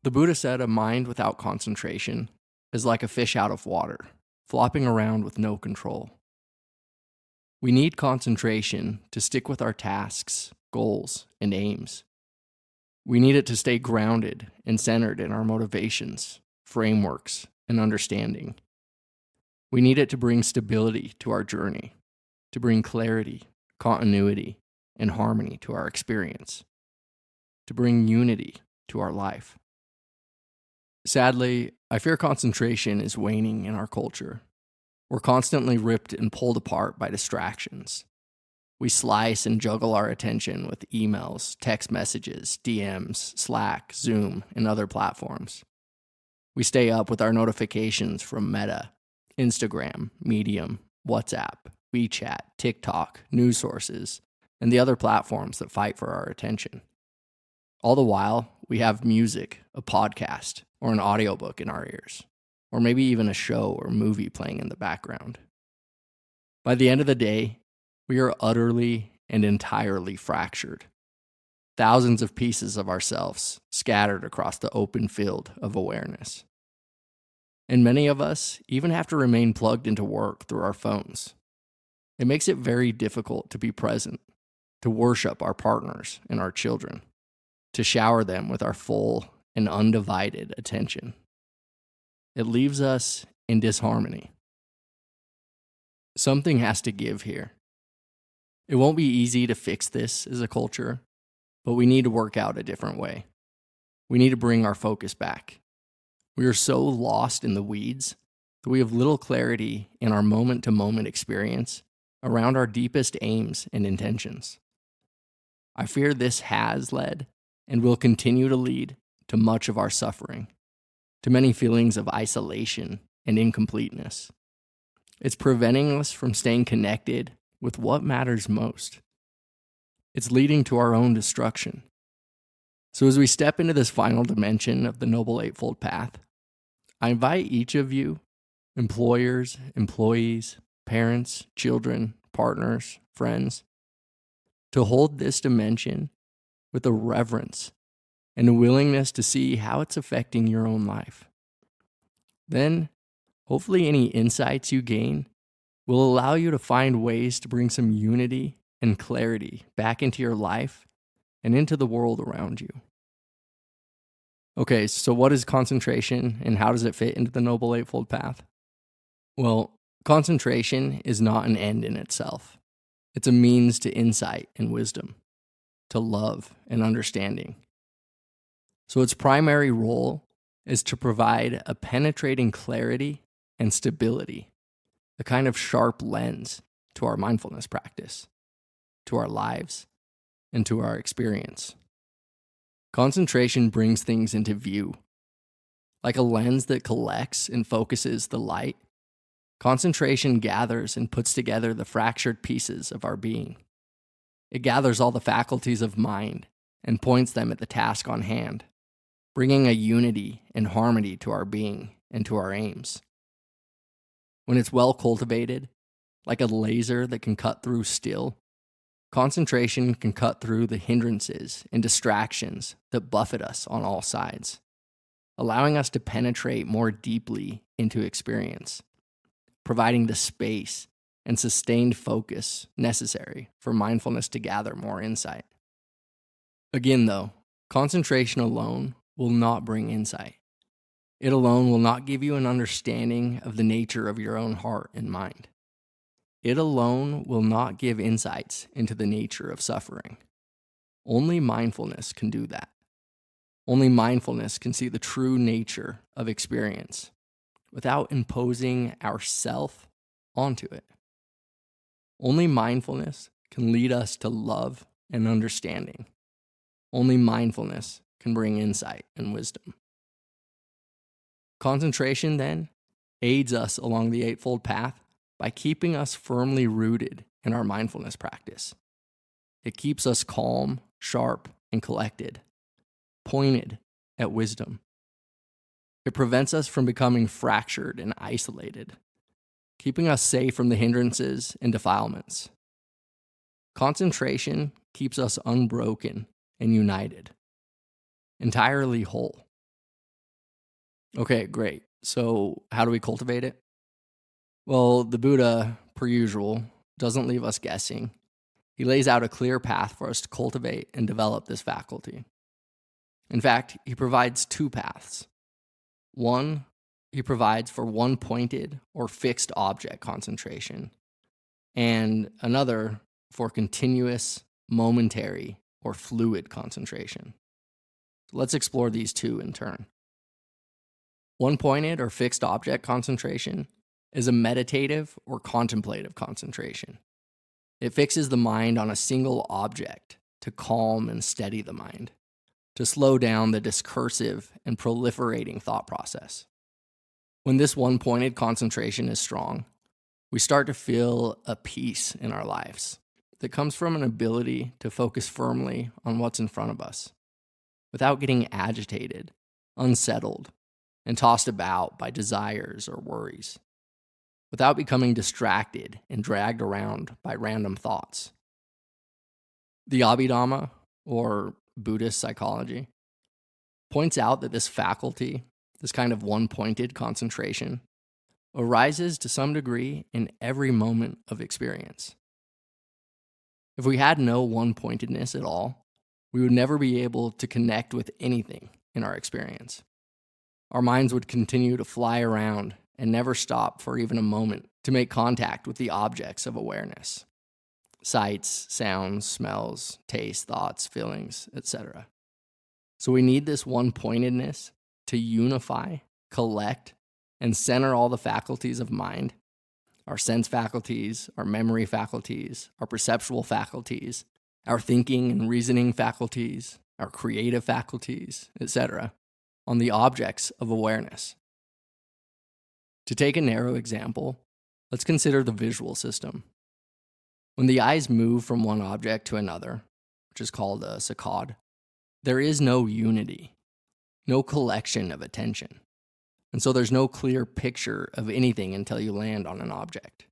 The Buddha said a mind without concentration is like a fish out of water, flopping around with no control. We need concentration to stick with our tasks, goals, and aims. We need it to stay grounded and centered in our motivations, frameworks, and understanding. We need it to bring stability to our journey, to bring clarity, continuity, and harmony to our experience, to bring unity to our life. Sadly, I fear concentration is waning in our culture. We're constantly ripped and pulled apart by distractions. We slice and juggle our attention with emails, text messages, DMs, Slack, Zoom, and other platforms. We stay up with our notifications from Meta, Instagram, Medium, WhatsApp, WeChat, TikTok, news sources, and the other platforms that fight for our attention. All the while, we have music, a podcast, or an audiobook in our ears, or maybe even a show or movie playing in the background. By the end of the day, we are utterly and entirely fractured. Thousands of pieces of ourselves scattered across the open field of awareness. And many of us even have to remain plugged into work through our phones. It makes it very difficult to be present, to worship our partners and our children, to shower them with our full and undivided attention. It leaves us in disharmony. Something has to give here. It won't be easy to fix this as a culture, but we need to work out a different way. We need to bring our focus back. We are so lost in the weeds that we have little clarity in our moment-to-moment experience around our deepest aims and intentions. I fear this has led and will continue to lead to much of our suffering, to many feelings of isolation and incompleteness. It's preventing us from staying connected with what matters most. It's leading to our own destruction. So as we step into this final dimension of the Noble Eightfold Path, I invite each of you, employers, employees, parents, children, partners, friends, to hold this dimension with a reverence and a willingness to see how it's affecting your own life. Then, hopefully any insights you gain will allow you to find ways to bring some unity and clarity back into your life and into the world around you. Okay, so what is concentration and how does it fit into the Noble Eightfold Path? Well, concentration is not an end in itself. It's a means to insight and wisdom, to love and understanding. So its primary role is to provide a penetrating clarity and stability, a kind of sharp lens to our mindfulness practice, to our lives, and to our experience. Concentration brings things into view. Like a lens that collects and focuses the light, concentration gathers and puts together the fractured pieces of our being. It gathers all the faculties of mind and points them at the task on hand, bringing a unity and harmony to our being and to our aims. When it's well cultivated, like a laser that can cut through steel, concentration can cut through the hindrances and distractions that buffet us on all sides, allowing us to penetrate more deeply into experience, providing the space and sustained focus necessary for mindfulness to gather more insight. Again, though, concentration alone will not bring insight. It alone will not give you an understanding of the nature of your own heart and mind. It alone will not give insights into the nature of suffering. Only mindfulness can do that. Only mindfulness can see the true nature of experience without imposing ourself onto it. Only mindfulness can lead us to love and understanding. Only mindfulness can bring insight and wisdom. Concentration, then, aids us along the Eightfold Path by keeping us firmly rooted in our mindfulness practice. It keeps us calm, sharp, and collected, pointed at wisdom. It prevents us from becoming fractured and isolated, keeping us safe from the hindrances and defilements. Concentration keeps us unbroken and united, entirely whole. Okay, great. So, how do we cultivate it? Well, the Buddha, per usual, doesn't leave us guessing. He lays out a clear path for us to cultivate and develop this faculty. In fact, he provides two paths. One, he provides for one pointed or fixed object concentration, and another for continuous, momentary, or fluid concentration. So let's explore these two in turn. One pointed or fixed object concentration is a meditative or contemplative concentration. It fixes the mind on a single object to calm and steady the mind, to slow down the discursive and proliferating thought process. When this one pointed concentration is strong, we start to feel a peace in our lives that comes from an ability to focus firmly on what's in front of us without getting agitated, unsettled, and tossed about by desires or worries, without becoming distracted and dragged around by random thoughts. The Abhidhamma, or Buddhist psychology, points out that this faculty, this kind of one-pointed concentration, arises to some degree in every moment of experience. If we had no one-pointedness at all, we would never be able to connect with anything in our experience. Our minds would continue to fly around and never stop for even a moment to make contact with the objects of awareness: sights, sounds, smells, tastes, thoughts, feelings, etc. So we need this one-pointedness to unify, collect, and center all the faculties of mind: our sense faculties, our memory faculties, our perceptual faculties, our thinking and reasoning faculties, our creative faculties, etc., on the objects of awareness. To take a narrow example, let's consider the visual system. When the eyes move from one object to another, which is called a saccade, there is no unity, no collection of attention. And so there's no clear picture of anything until you land on an object.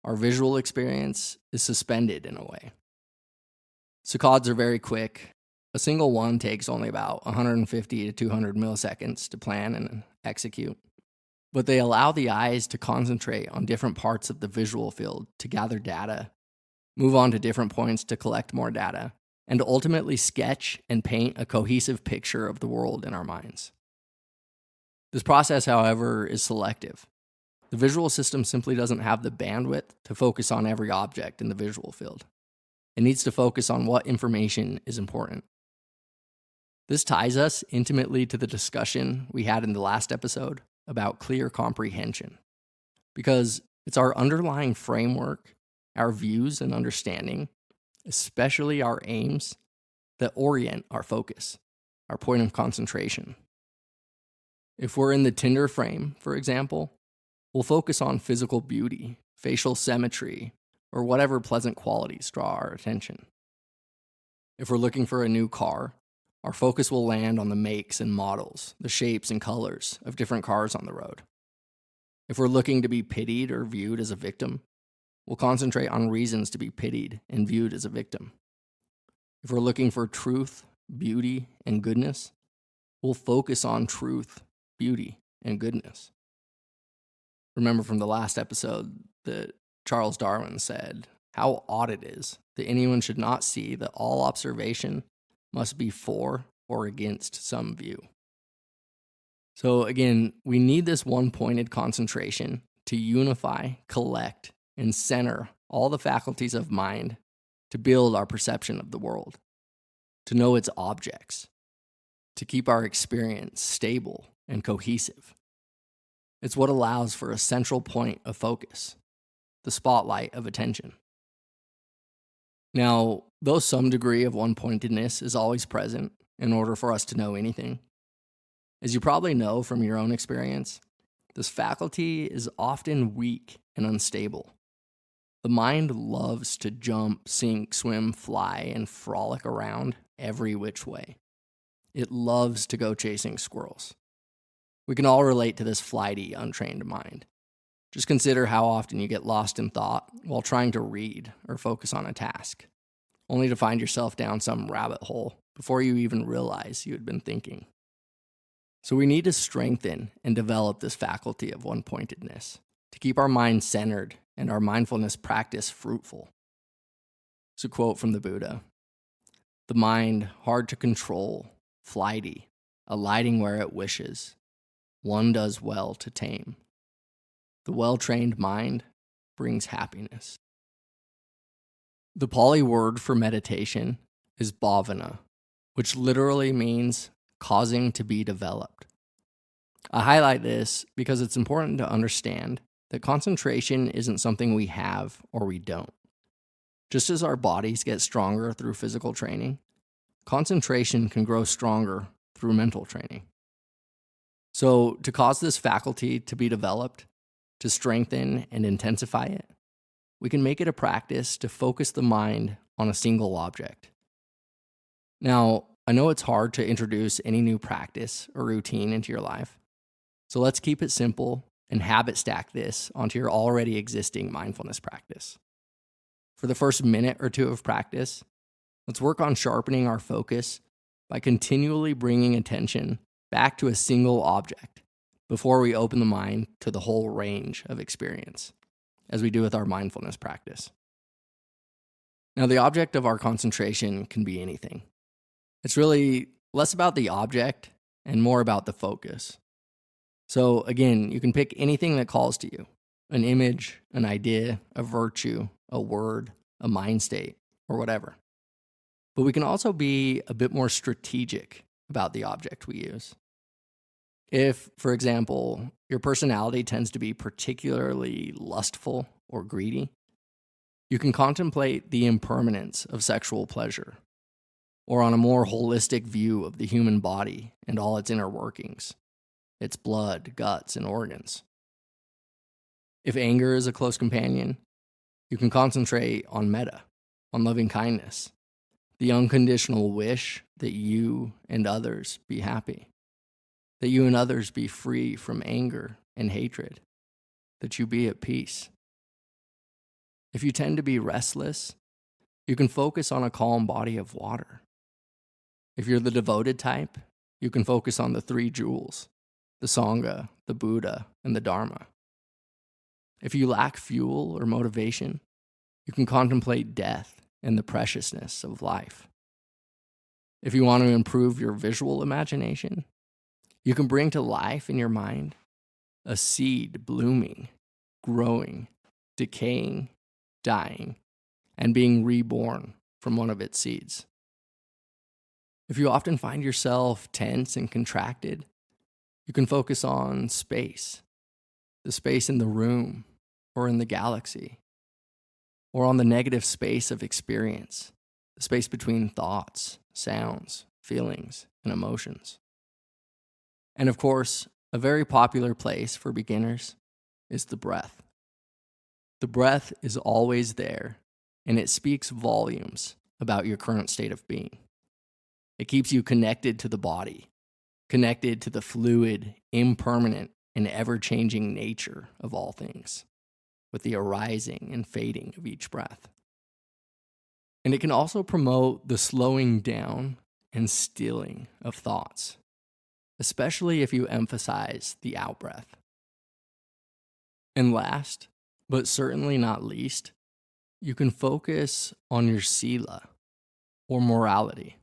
Our visual experience is suspended in a way. Saccades are very quick. A single one takes only about 150 to 200 milliseconds to plan and execute. But they allow the eyes to concentrate on different parts of the visual field to gather data, move on to different points to collect more data, and ultimately sketch and paint a cohesive picture of the world in our minds. This process, however, is selective. The visual system simply doesn't have the bandwidth to focus on every object in the visual field. It needs to focus on what information is important. This ties us intimately to the discussion we had in the last episode about clear comprehension, because it's our underlying framework, our views and understanding, especially our aims, that orient our focus, our point of concentration. If we're in the Tinder frame, for example, we'll focus on physical beauty, facial symmetry, or whatever pleasant qualities draw our attention. If we're looking for a new car, our focus will land on the makes and models, the shapes and colors of different cars on the road. If we're looking to be pitied or viewed as a victim, we'll concentrate on reasons to be pitied and viewed as a victim. If we're looking for truth, beauty, and goodness, we'll focus on truth, beauty, and goodness. Remember from the last episode that Charles Darwin said how odd it is that anyone should not see that all observation must be for or against some view. So again, we need this one-pointed concentration to unify, collect, and center all the faculties of mind to build our perception of the world, to know its objects, to keep our experience stable and cohesive. It's what allows for a central point of focus, the spotlight of attention. Now, though some degree of one-pointedness is always present in order for us to know anything, as you probably know from your own experience, this faculty is often weak and unstable. The mind loves to jump, sink, swim, fly, and frolic around every which way. It loves to go chasing squirrels. We can all relate to this flighty, untrained mind. Just consider how often you get lost in thought while trying to read or focus on a task, only to find yourself down some rabbit hole before you even realize you had been thinking. So we need to strengthen and develop this faculty of one-pointedness to keep our mind centered and our mindfulness practice fruitful. It's a quote from the Buddha. The mind, hard to control, flighty, alighting where it wishes, one does well to tame. The well-trained mind brings happiness. The Pali word for meditation is bhavana, which literally means causing to be developed. I highlight this because it's important to understand that concentration isn't something we have or we don't. Just as our bodies get stronger through physical training, concentration can grow stronger through mental training. So, to cause this faculty to be developed, to strengthen and intensify it, we can make it a practice to focus the mind on a single object. Now, I know it's hard to introduce any new practice or routine into your life, so let's keep it simple and habit stack this onto your already existing mindfulness practice. For the first minute or two of practice, let's work on sharpening our focus by continually bringing attention back to a single object before we open the mind to the whole range of experience, as we do with our mindfulness practice. Now, the object of our concentration can be anything. It's really less about the object and more about the focus. So again, you can pick anything that calls to you, an image, an idea, a virtue, a word, a mind state, or whatever. But we can also be a bit more strategic about the object we use. If, for example, your personality tends to be particularly lustful or greedy, you can contemplate the impermanence of sexual pleasure, or on a more holistic view of the human body and all its inner workings, its blood, guts, and organs. If anger is a close companion, you can concentrate on metta, on loving kindness, the unconditional wish that you and others be happy, that you and others be free from anger and hatred, that you be at peace. If you tend to be restless, you can focus on a calm body of water. If you're the devoted type, you can focus on the three jewels, the Sangha, the Buddha, and the Dharma. If you lack fuel or motivation, you can contemplate death and the preciousness of life. If you want to improve your visual imagination, you can bring to life in your mind a seed blooming, growing, decaying, dying, and being reborn from one of its seeds. If you often find yourself tense and contracted, you can focus on space, the space in the room or in the galaxy, or on the negative space of experience, the space between thoughts, sounds, feelings, and emotions. And of course, a very popular place for beginners is the breath. The breath is always there, and it speaks volumes about your current state of being. It keeps you connected to the body, connected to the fluid, impermanent, and ever-changing nature of all things, with the arising and fading of each breath. And it can also promote the slowing down and stilling of thoughts, especially if you emphasize the out-breath. And last, but certainly not least, you can focus on your sila, or morality.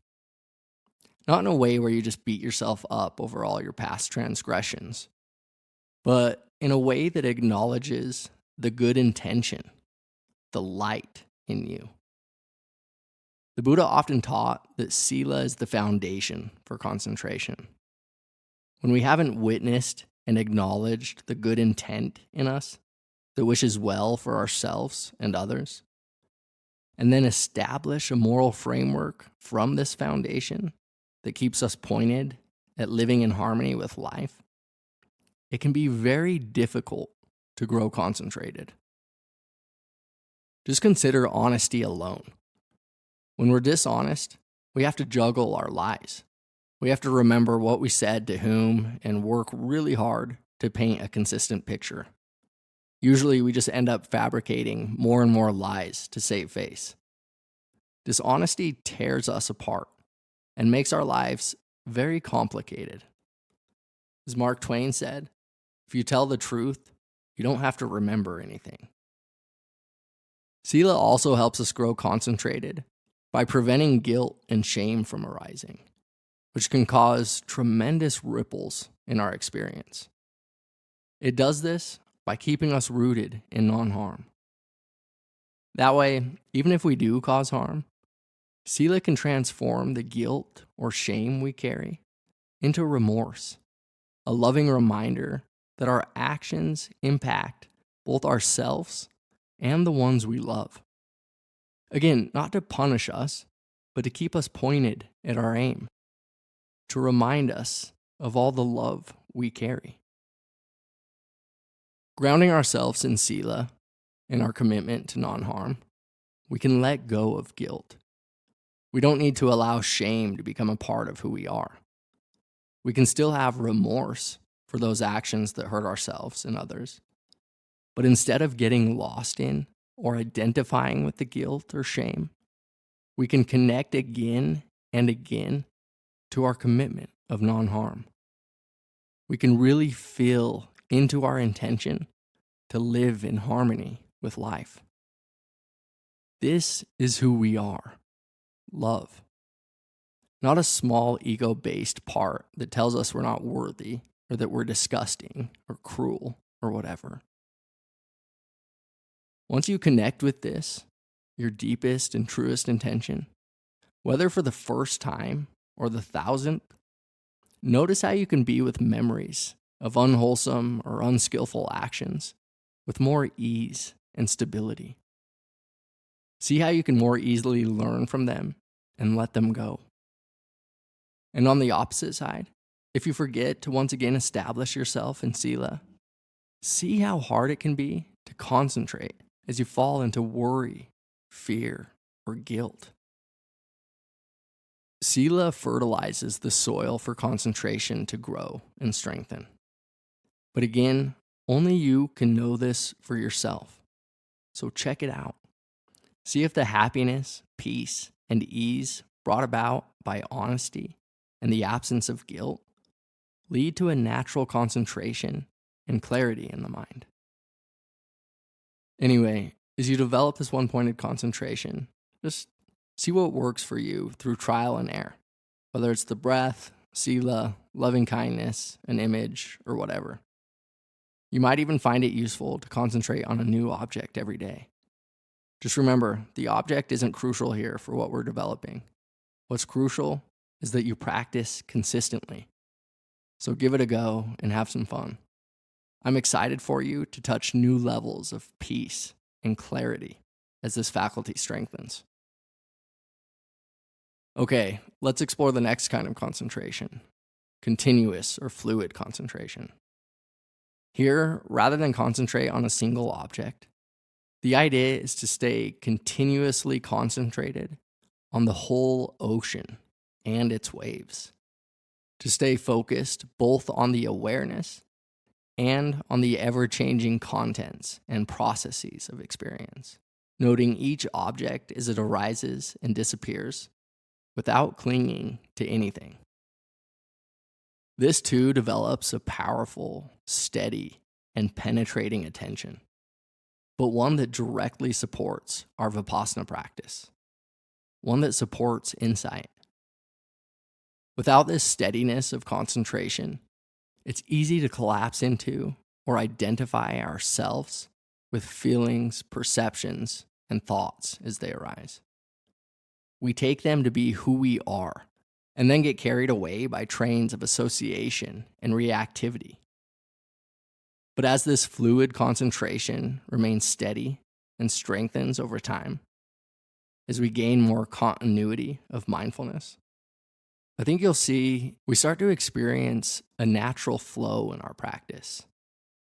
Not in a way where you just beat yourself up over all your past transgressions, but in a way that acknowledges the good intention, the light in you. The Buddha often taught that sila is the foundation for concentration. When we haven't witnessed and acknowledged the good intent in us that wishes well for ourselves and others, and then establish a moral framework from this foundation that keeps us pointed at living in harmony with life, it can be very difficult to grow concentrated. Just consider honesty alone. When we're dishonest, we have to juggle our lies. We have to remember what we said to whom and work really hard to paint a consistent picture. Usually, we just end up fabricating more and more lies to save face. Dishonesty tears us apart and makes our lives very complicated. As Mark Twain said, if you tell the truth, you don't have to remember anything. Sila also helps us grow concentrated by preventing guilt and shame from arising, which can cause tremendous ripples in our experience. It does this by keeping us rooted in non-harm. That way, even if we do cause harm, Sila can transform the guilt or shame we carry into remorse, a loving reminder that our actions impact both ourselves and the ones we love. Again, not to punish us, but to keep us pointed at our aim, to remind us of all the love we carry. Grounding ourselves in Sila, in our commitment to non-harm, we can let go of guilt. We don't need to allow shame to become a part of who we are. We can still have remorse for those actions that hurt ourselves and others. But instead of getting lost in or identifying with the guilt or shame, we can connect again and again to our commitment of non-harm. We can really feel into our intention to live in harmony with life. This is who we are. Love. Not a small ego-based part that tells us we're not worthy or that we're disgusting or cruel or whatever. Once you connect with this, your deepest and truest intention, whether for the first time or the 1,000th, notice how you can be with memories of unwholesome or unskillful actions with more ease and stability. See how you can more easily learn from them and let them go. And on the opposite side, if you forget to once again establish yourself in Sila, see how hard it can be to concentrate as you fall into worry, fear, or guilt. Sila fertilizes the soil for concentration to grow and strengthen. But again, only you can know this for yourself. So check it out. See if the happiness, peace, and ease brought about by honesty and the absence of guilt lead to a natural concentration and clarity in the mind. Anyway, as you develop this one-pointed concentration, just see what works for you through trial and error, whether it's the breath, Sila, loving kindness, an image, or whatever. You might even find it useful to concentrate on a new object every day. Just remember, the object isn't crucial here for what we're developing. What's crucial is that you practice consistently. So give it a go and have some fun. I'm excited for you to touch new levels of peace and clarity as this faculty strengthens. Okay, let's explore the next kind of concentration, continuous or fluid concentration. Here, rather than concentrate on a single object, the idea is to stay continuously concentrated on the whole ocean and its waves, to stay focused both on the awareness and on the ever-changing contents and processes of experience, noting each object as it arises and disappears without clinging to anything. This too develops a powerful, steady, and penetrating attention, but one that directly supports our Vipassana practice, one that supports insight. Without this steadiness of concentration, it's easy to collapse into or identify ourselves with feelings, perceptions, and thoughts as they arise. We take them to be who we are, and then get carried away by trains of association and reactivity. But as this fluid concentration remains steady and strengthens over time, as we gain more continuity of mindfulness, I think you'll see we start to experience a natural flow in our practice,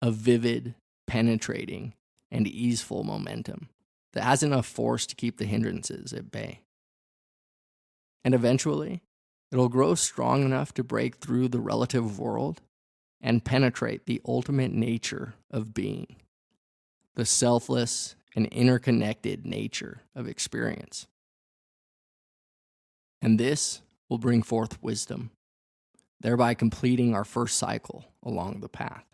a vivid, penetrating, and easeful momentum that has enough force to keep the hindrances at bay. And eventually, it'll grow strong enough to break through the relative world and penetrate the ultimate nature of being, the selfless and interconnected nature of experience. And this will bring forth wisdom, thereby completing our first cycle along the path.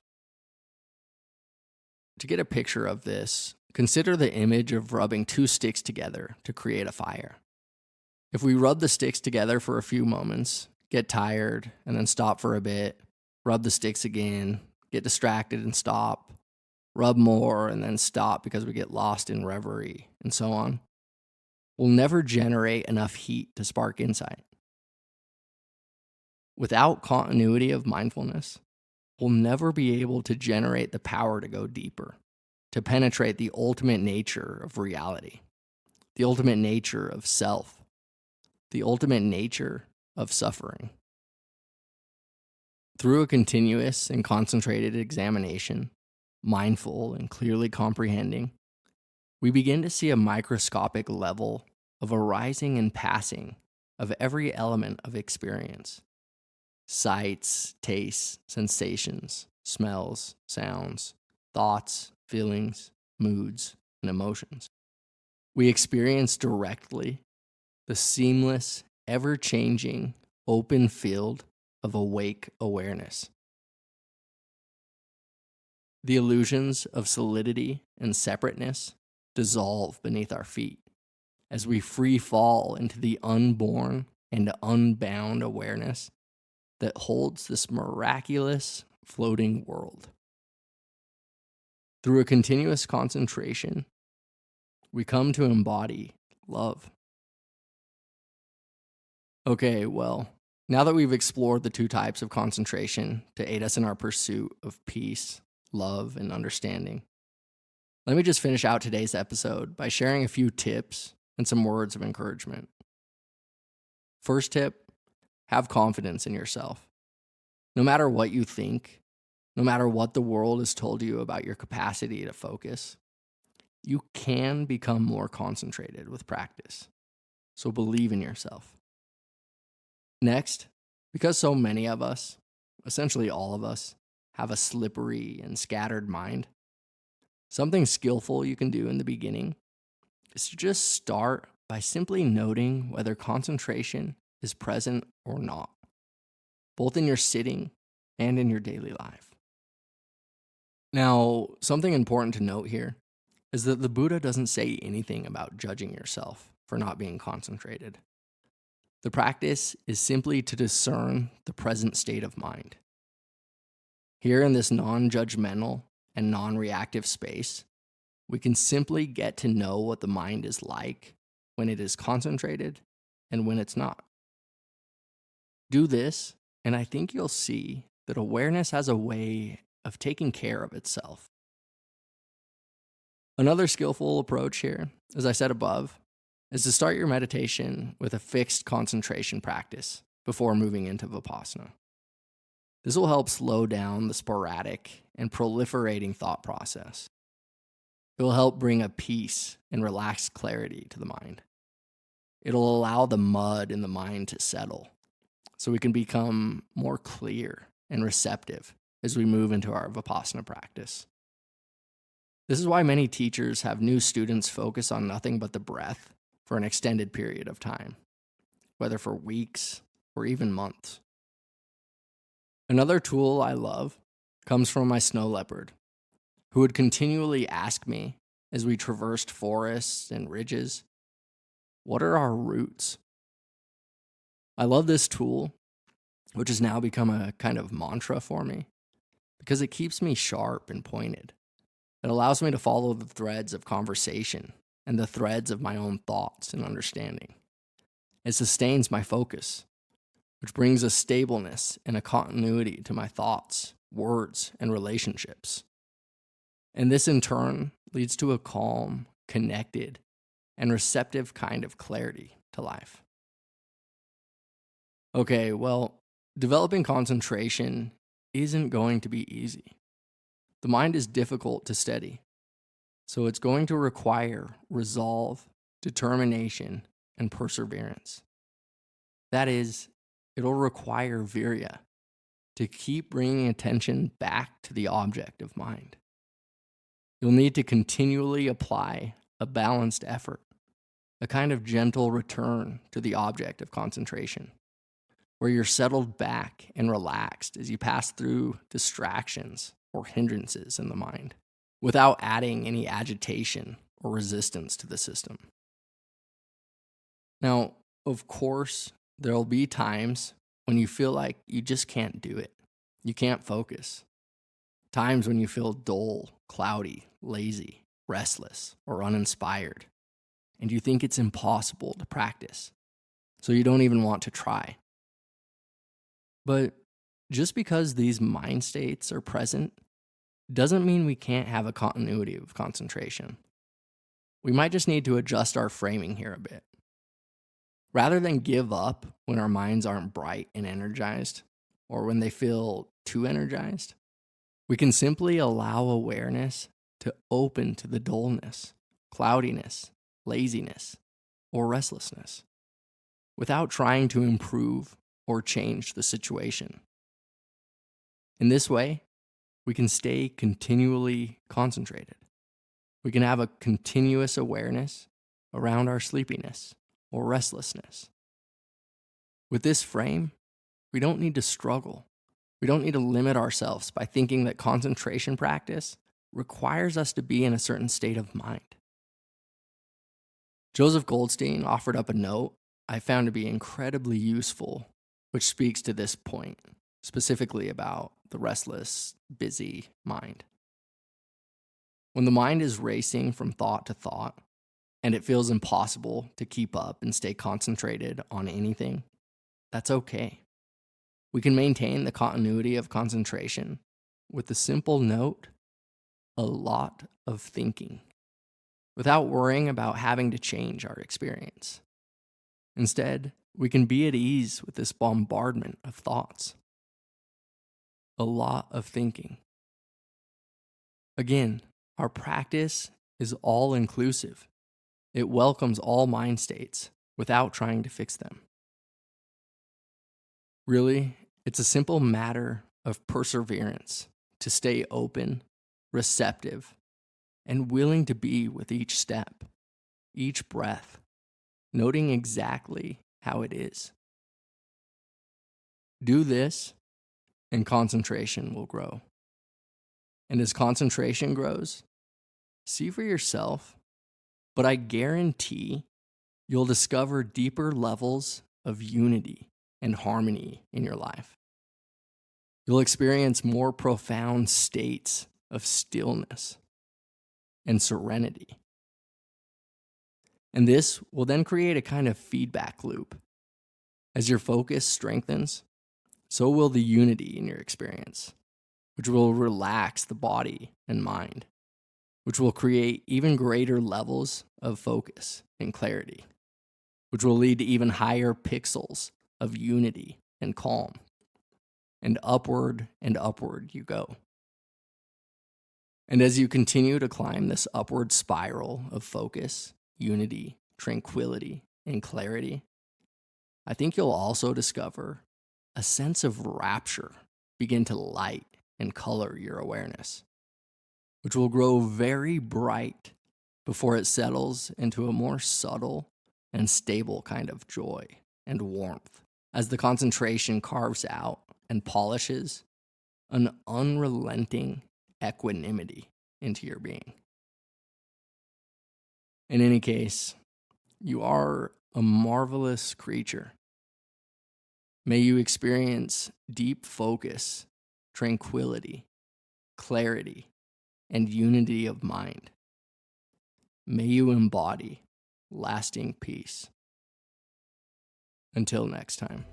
To get a picture of this, consider the image of rubbing two sticks together to create a fire. If we rub the sticks together for a few moments, get tired, and then stop for a bit, rub the sticks again, get distracted and stop, rub more, and then stop because we get lost in reverie, and so on, we'll never generate enough heat to spark insight. Without continuity of mindfulness, we'll never be able to generate the power to go deeper, to penetrate the ultimate nature of reality, the ultimate nature of self, the ultimate nature of suffering. Through a continuous and concentrated examination, mindful and clearly comprehending, we begin to see a microscopic level of arising and passing of every element of experience. Sights, tastes, sensations, smells, sounds, thoughts, feelings, moods, and emotions. We experience directly the seamless, ever-changing, open field of awake awareness. The illusions of solidity and separateness dissolve beneath our feet as we free fall into the unborn and unbound awareness that holds this miraculous floating world. Through a continuous concentration, we come to embody love. Okay, well, now that we've explored the two types of concentration to aid us in our pursuit of peace, love, and understanding, let me just finish out today's episode by sharing a few tips and some words of encouragement. First tip, have confidence in yourself. No matter what you think, no matter what the world has told you about your capacity to focus, you can become more concentrated with practice. So believe in yourself. Next, because so many of us, essentially all of us, have a slippery and scattered mind, something skillful you can do in the beginning is to just start by simply noting whether concentration is present or not, both in your sitting and in your daily life. Now, something important to note here is that the Buddha doesn't say anything about judging yourself for not being concentrated. The practice is simply to discern the present state of mind. Here in this non-judgmental and non-reactive space, we can simply get to know what the mind is like when it is concentrated and when it's not. Do this, and I think you'll see that awareness has a way of taking care of itself. Another skillful approach here, as I said above, is to start your meditation with a fixed concentration practice before moving into Vipassana. This will help slow down the sporadic and proliferating thought process. It will help bring a peace and relaxed clarity to the mind. It'll allow the mud in the mind to settle so we can become more clear and receptive as we move into our Vipassana practice. This is why many teachers have new students focus on nothing but the breath for an extended period of time, whether for weeks or even months. Another tool I love comes from my snow leopard, who would continually ask me as we traversed forests and ridges, what are our roots? I love this tool, which has now become a kind of mantra for me, because it keeps me sharp and pointed. It allows me to follow the threads of conversation and the threads of my own thoughts and understanding. It sustains my focus, which brings a stableness and a continuity to my thoughts, words, and relationships. And this in turn leads to a calm, connected, and receptive kind of clarity to life. Okay, well, developing concentration isn't going to be easy. The mind is difficult to steady, so it's going to require resolve, determination, and perseverance. That is, it'll require virya to keep bringing attention back to the object of mind. You'll need to continually apply a balanced effort, a kind of gentle return to the object of concentration. where you're settled back and relaxed as you pass through distractions or hindrances in the mind, without adding any agitation or resistance to the system. Now, of course, there'll be times when you feel like you just can't do it. You can't focus. Times when you feel dull, cloudy, lazy, restless, or uninspired, and you think it's impossible to practice, so you don't even want to try. But just because these mind states are present doesn't mean we can't have a continuity of concentration. We might just need to adjust our framing here a bit. Rather than give up when our minds aren't bright and energized, or when they feel too energized, we can simply allow awareness to open to the dullness, cloudiness, laziness, or restlessness, without trying to improve or change the situation. In this way, we can stay continually concentrated. We can have a continuous awareness around our sleepiness or restlessness. With this frame, we don't need to struggle. We don't need to limit ourselves by thinking that concentration practice requires us to be in a certain state of mind. Joseph Goldstein offered up a note I found to be incredibly useful, which speaks to this point, specifically about the restless, busy mind. When the mind is racing from thought to thought, and it feels impossible to keep up and stay concentrated on anything, that's okay. We can maintain the continuity of concentration with the simple note, a lot of thinking, without worrying about having to change our experience. Instead, we can be at ease with this bombardment of thoughts. A lot of thinking. Again, our practice is all-inclusive. It welcomes all mind states without trying to fix them. Really, it's a simple matter of perseverance to stay open, receptive, and willing to be with each step, each breath, noting exactly how it is. Do this, and concentration will grow. And as concentration grows, see for yourself, but I guarantee you'll discover deeper levels of unity and harmony in your life. You'll experience more profound states of stillness and serenity. And this will then create a kind of feedback loop. As your focus strengthens, so will the unity in your experience, which will relax the body and mind, which will create even greater levels of focus and clarity, which will lead to even higher pixels of unity and calm. And upward you go. And as you continue to climb this upward spiral of focus, unity, tranquility, and clarity, I think you'll also discover a sense of rapture begin to light and color your awareness, which will grow very bright before it settles into a more subtle and stable kind of joy and warmth as the concentration carves out and polishes an unrelenting equanimity into your being. In any case, you are a marvelous creature. May you experience deep focus, tranquility, clarity, and unity of mind. May you embody lasting peace. Until next time.